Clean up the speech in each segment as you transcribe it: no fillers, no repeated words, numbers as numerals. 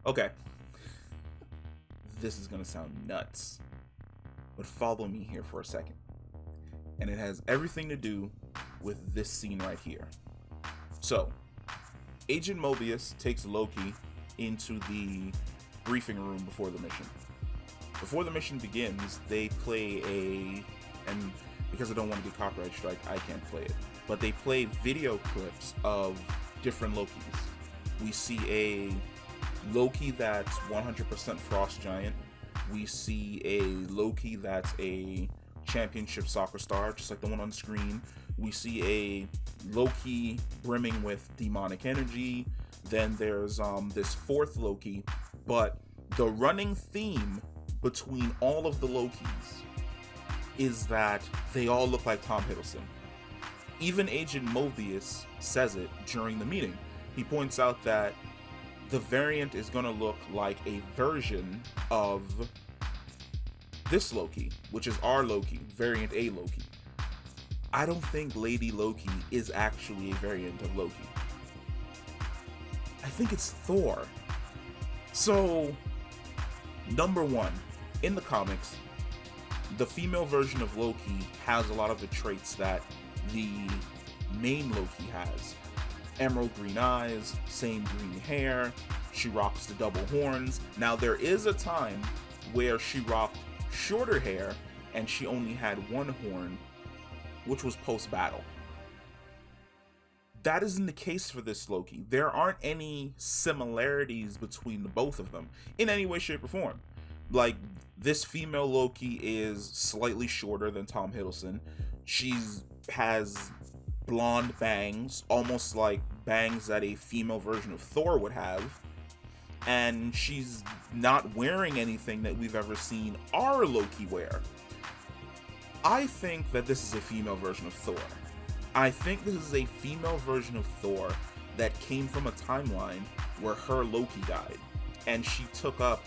Okay, this is gonna sound nuts, but follow me here for a second. And it has everything to do with this scene right here. So, Agent Mobius takes Loki into the briefing room before the mission. Before the mission begins, they play and because I don't want to get copyright strike, I can't play it. But they play video clips of different Lokis. We see a Loki that's 100% Frost Giant. We see a Loki that's a championship soccer star, just like the one on screen. We see a Loki brimming with demonic energy. Then there's this fourth Loki, but the running theme between all of the Lokis is that they all look like Tom Hiddleston. Even Agent Mobius says it during the meeting. He points out that the variant is going to look like a version of this Loki, which is our Loki, variant A Loki. I don't think Lady Loki is actually a variant of Loki. I think it's Thor. So, number one, in the comics, the female version of Loki has a lot of the traits that the main Loki has. Emerald green eyes, same green hair, she rocks the double horns. Now there is a time where she rocked shorter hair and she only had one horn, which was post-battle. That isn't the case for this Loki. There aren't any similarities between the both of them in any way, shape, or form. Like, this female Loki is slightly shorter than Tom Hiddleston. Has blonde bangs, almost like bangs that a female version of Thor would have. And she's not wearing anything that we've ever seen our Loki wear. I think that this is a female version of Thor. I think this is a female version of Thor that came from a timeline where her Loki died. And she took up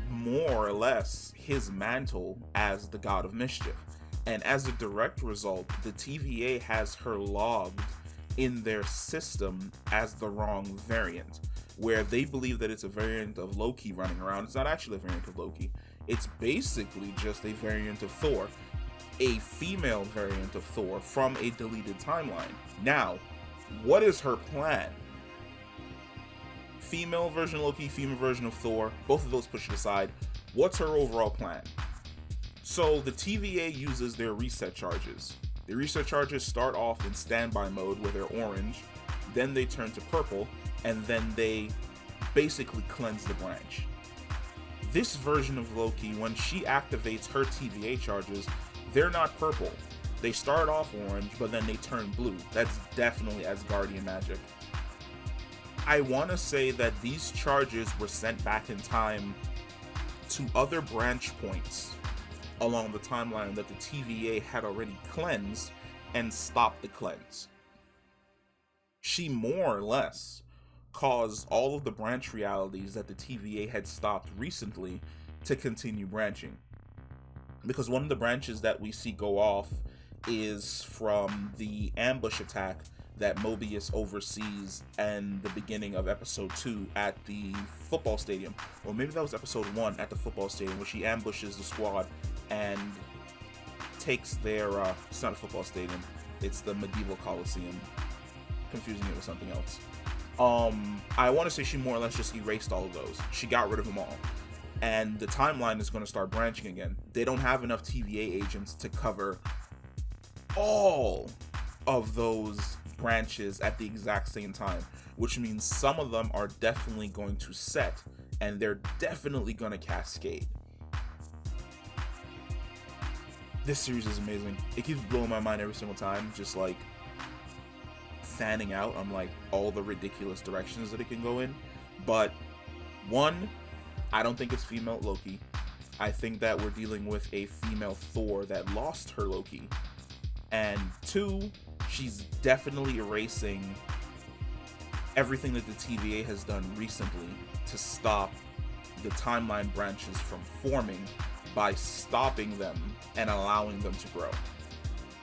more or less his mantle as the God of Mischief. And as a direct result, the TVA has her logged in their system as the wrong variant, where they believe that it's a variant of Loki running around. It's not actually a variant of Loki. It's basically just a variant of Thor, a female variant of Thor from a deleted timeline. Now, what is her plan? Female version of Loki, female version of Thor, both of those pushed aside. What's her overall plan? So the TVA uses their reset charges. The reset charges start off in standby mode where they're orange, then they turn to purple, and then they basically cleanse the branch. This version of Loki, when she activates her TVA charges, they're not purple. They start off orange, but then they turn blue. That's definitely Asgardian magic. I want to say that these charges were sent back in time to other branch points along the timeline that the TVA had already cleansed and stopped the cleanse. She more or less caused all of the branch realities that the TVA had stopped recently to continue branching. Because one of the branches that we see go off is from the ambush attack that Mobius oversees in the beginning of episode 2 at the football stadium. Or maybe that was episode 1 at the football stadium, where she ambushes the squad and takes their, it's not a football stadium, it's the medieval Coliseum. Confusing it with something else. I want to say she more or less just erased all of those. She got rid of them all. And the timeline is going to start branching again. They don't have enough TVA agents to cover all of those branches at the exact same time, which means some of them are definitely going to set, and they're definitely going to cascade. This series is amazing. It keeps blowing my mind every single time, just like fanning out on like all the ridiculous directions that it can go in. But one, I don't think it's female Loki. I think that we're dealing with a female Thor that lost her Loki. And two, she's definitely erasing everything that the TVA has done recently to stop the timeline branches from forming by stopping them and allowing them to grow.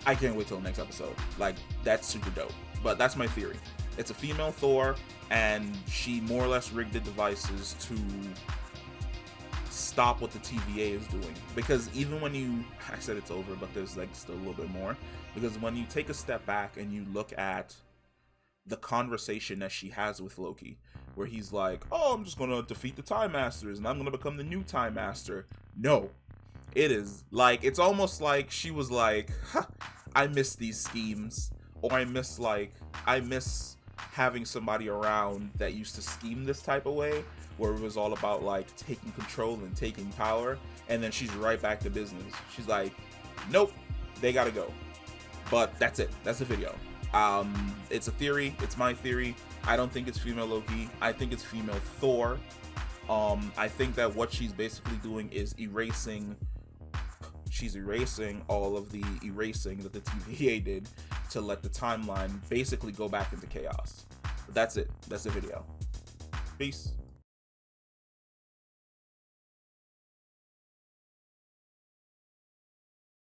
I can't wait till the next episode. Like, that's super dope. But that's my theory. It's a female Thor, and she more or less rigged the devices to stop what the TVA is doing. Because even when I said it's over, but there's like still a little bit more. Because when you take a step back and you look at the conversation that she has with Loki, where he's like, oh, I'm just gonna defeat the Time Masters and I'm gonna become the new Time Master. No. It is like, it's almost like she was like, huh, I miss these schemes, or I miss having somebody around that used to scheme this type of way, where it was all about like taking control and taking power, and then she's right back to business. She's like, nope, they gotta go. But that's it. That's the video. It's a theory. It's my theory. I don't think it's female Loki. I think it's female Thor. I think that what she's basically doing is erasing all of the erasing that the TVA did to let the timeline basically go back into chaos. But that's it. That's the video. Peace.